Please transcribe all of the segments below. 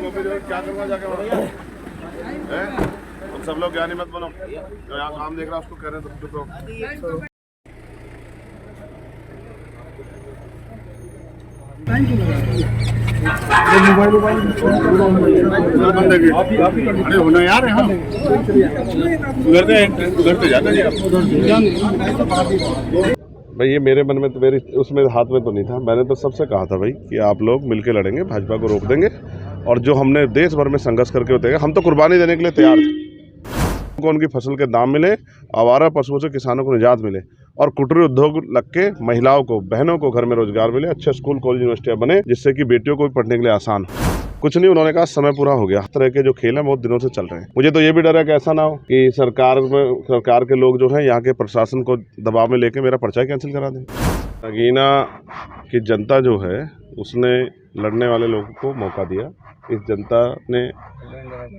क्या करना जाके वहाँ हैं? तुम सब लोग ज्ञानी मत बनो, जो यहाँ काम देख रहा है उसको कह रहे हैं तुम चुप रहो। अरे होना यार यहाँ उधर जाना जी आप। भाई ये मेरे मन में तो मेरी उसमें हाथ में तो नहीं था। मैंने तो सबसे कहा था भाई कि आप लोग मिलके लड़ेंगे, भाजपा को रोक देंगे और जो हमने देश भर में संघर्ष करके होते हम तो कुर्बानी देने के लिए तैयार थे। उनको उनकी फसल के दाम मिले, आवारा पशुओं से किसानों को निजात मिले और कुटीर उद्योग लग के महिलाओं को, बहनों को घर में रोजगार मिले, अच्छे स्कूल कॉलेज यूनिवर्सिटियां बने जिससे कि बेटियों को भी पढ़ने के लिए आसान हो। कुछ नहीं, उन्होंने कहा समय पूरा हो गया। इस तरह के जो खेल हैं बहुत दिनों से चल रहे हैं। मुझे तो ये भी डर है कि ऐसा ना हो कि सरकार के लोग जो हैं यहाँ के प्रशासन को दबाव में लेके मेरा पर्चा कैंसिल करा दें। नगीना की जनता जो है उसने लड़ने वाले लोगों को मौका दिया। इस जनता ने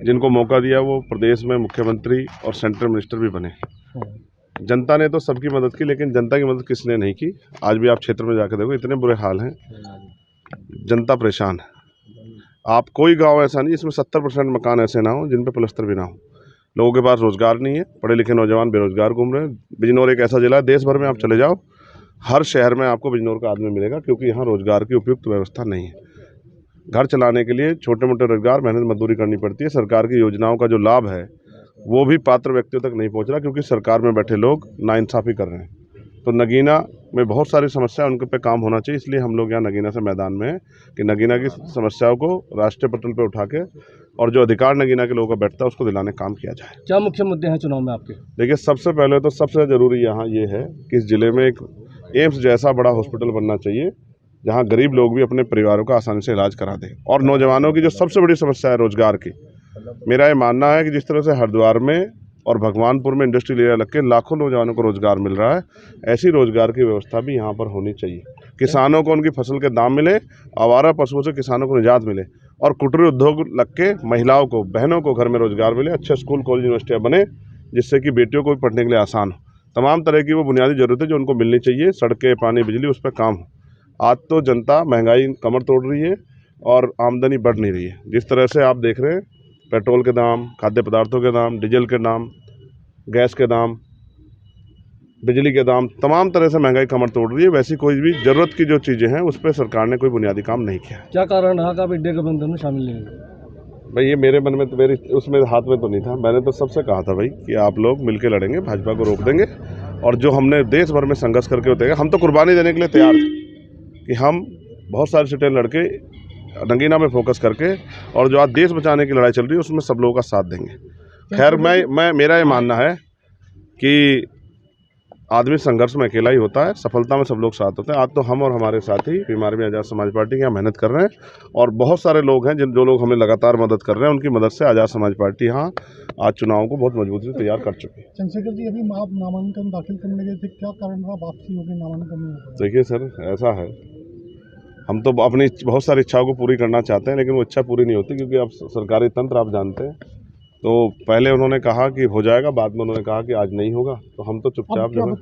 जिनको मौका दिया वो प्रदेश में मुख्यमंत्री और सेंट्रल मिनिस्टर भी बने। जनता ने तो सबकी मदद की, लेकिन जनता की मदद किसने नहीं की। आज भी आप क्षेत्र में जाकर देखो, इतने बुरे हाल हैं, जनता परेशान है। आप कोई गांव ऐसा नहीं जिसमें 70% मकान ऐसे ना हो जिन पे प्लस्तर भी ना हो। लोगों के पास रोजगार नहीं है, पढ़े लिखे नौजवान बेरोजगार घूम रहे हैं। बिजनौर एक ऐसा जिला है, देश भर में आप चले जाओ, हर शहर में आपको बिजनौर का आदमी मिलेगा, क्योंकि यहाँ रोजगार की उपयुक्त व्यवस्था नहीं है। घर चलाने के लिए छोटे मोटे रोजगार, मेहनत मजदूरी करनी पड़ती है। सरकार की योजनाओं का जो लाभ है वो भी पात्र व्यक्तियों तक नहीं पहुँच रहा, क्योंकि सरकार में बैठे लोग नाइंसाफ़ी कर रहे हैं। तो नगीना में बहुत सारी समस्या, उनके पे काम होना चाहिए। इसलिए हम लोग यहाँ नगीना से मैदान में हैं कि नगीना की समस्याओं को राष्ट्रीय पटल पे उठा के और जो अधिकार नगीना के लोगों का बैठता है उसको दिलाने का काम किया जाए। क्या मुख्य मुद्दे हैं चुनाव में आपके? देखिए, सबसे पहले तो सबसे ज़रूरी यहाँ ये है कि इस जिले में एक एम्स जैसा बड़ा हॉस्पिटल बनना चाहिए जहाँ गरीब लोग भी अपने परिवारों का आसानी से इलाज करा दें। और नौजवानों की जो सबसे बड़ी समस्या है रोजगार की, मेरा ये मानना है कि जिस तरह से हरिद्वार में और भगवानपुर में इंडस्ट्रियल एरिया लग के लाखों नौजवानों को रोजगार मिल रहा है, ऐसी रोजगार की व्यवस्था भी यहाँ पर होनी चाहिए। किसानों को उनकी फसल के दाम मिले, आवारा पशुओं से किसानों को निजात मिले और कुटीर उद्योग लग के महिलाओं को, बहनों को घर में रोजगार मिले, अच्छे स्कूल कॉलेज यूनिवर्सिटियाँ बने जिससे कि बेटियों को भी पढ़ने के लिए आसान हो। तमाम तरह की वो बुनियादी ज़रूरतें जो उनको मिलनी चाहिए, सड़कें, पानी, बिजली, उस पर काम हो। आज तो जनता महंगाई कमर तोड़ रही है और आमदनी बढ़ नहीं रही है। जिस तरह से आप देख रहे हैं, पेट्रोल के दाम, खाद्य पदार्थों के दाम, डीजल के दाम, गैस के दाम, बिजली के दाम, तमाम तरह से महंगाई कमर तोड़ रही है। वैसी कोई भी ज़रूरत की जो चीज़ें हैं उस पर सरकार ने कोई बुनियादी काम नहीं किया। क्या कारण रहा कि आप इंडिया गठबंधन में शामिल नहीं हुए? भाई ये मेरे मन में तो मेरी उसमें हाथ में तो नहीं था। मैंने तो सबसे कहा था भाई कि आप लोग मिलके लड़ेंगे, भाजपा को रोक देंगे और जो हमने देश भर में संघर्ष करके होते हैं हम तो कुर्बानी देने के लिए तैयार थे कि हम बहुत सारी सीटें लड़के नगीना में फोकस करके और जो आज देश बचाने की लड़ाई चल रही है उसमें सब लोगों का साथ देंगे। खैर मेरा ये मानना है कि आदमी संघर्ष में अकेला ही होता है, सफलता में सब लोग साथ होते हैं। आज तो हम और हमारे साथी बीमार में आज़ाद समाज पार्टी यहाँ मेहनत कर रहे हैं और बहुत सारे लोग हैं जो लोग हमें लगातार मदद कर रहे हैं। उनकी मदद से आज़ाद समाज पार्टी यहाँ आज चुनाव को बहुत मजबूती से तैयार कर चुकी है। चंद्रशेखर जी, अभी आप नामांकन दाखिल करने गए थे, क्या कारण रहा वापसी हो गई नामांकन में? देखिए सर, ऐसा है, हम तो अपनी बहुत सारी इच्छाओं को पूरी करना चाहते हैं, लेकिन वो इच्छा पूरी नहीं होती, क्योंकि अब सरकारी तंत्र आप जानते हैं। तो पहले उन्होंने कहा कि हो जाएगा, बाद में उन्होंने कहा कि आज नहीं होगा, तो हम तो चुपचाप जो है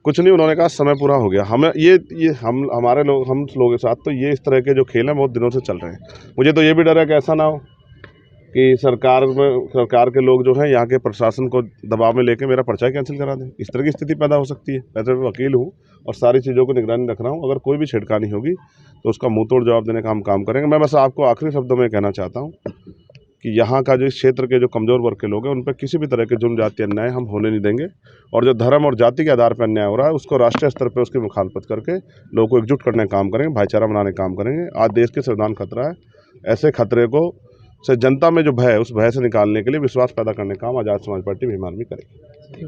कुछ नहीं, उन्होंने कहा समय पूरा हो गया। हमें ये हम लोगों के साथ तो ये इस तरह के जो खेल हैं बहुत दिनों से चल रहे हैं। मुझे तो ये भी डर है कि ऐसा ना हो कि सरकार के लोग जो हैं यहाँ के प्रशासन को दबाव में लेके मेरा पर्चा कैंसिल करा दें। इस तरह की स्थिति पैदा हो सकती है। वैसे मैं वकील हूँ और सारी चीज़ों को निगरानी रख रहा हूँ। अगर कोई भी छेड़खानी होगी तो उसका मुंह तोड़ जवाब देने का हम काम करेंगे। मैं बस आपको आखिरी शब्दों में कहना चाहता हूँ कि यहाँ का जो इस क्षेत्र के जो कमज़ोर वर्ग के लोग हैं उन पर किसी भी तरह के जुर्म, जाति, अन्याय हम होने नहीं देंगे और जो धर्म और जाति के आधार पर अन्याय हो रहा है उसको राष्ट्रीय स्तर पर उसकी मुखालफत करके लोगों को एकजुट करने का काम करेंगे, भाईचारा बनाने का काम करेंगे। आज देश के संविधान खतरा है, ऐसे खतरे को से जनता में जो भय है उस भय से निकालने के लिए विश्वास पैदा करने का काम आज़ाद समाज पार्टी भीम आर्मी करेगी।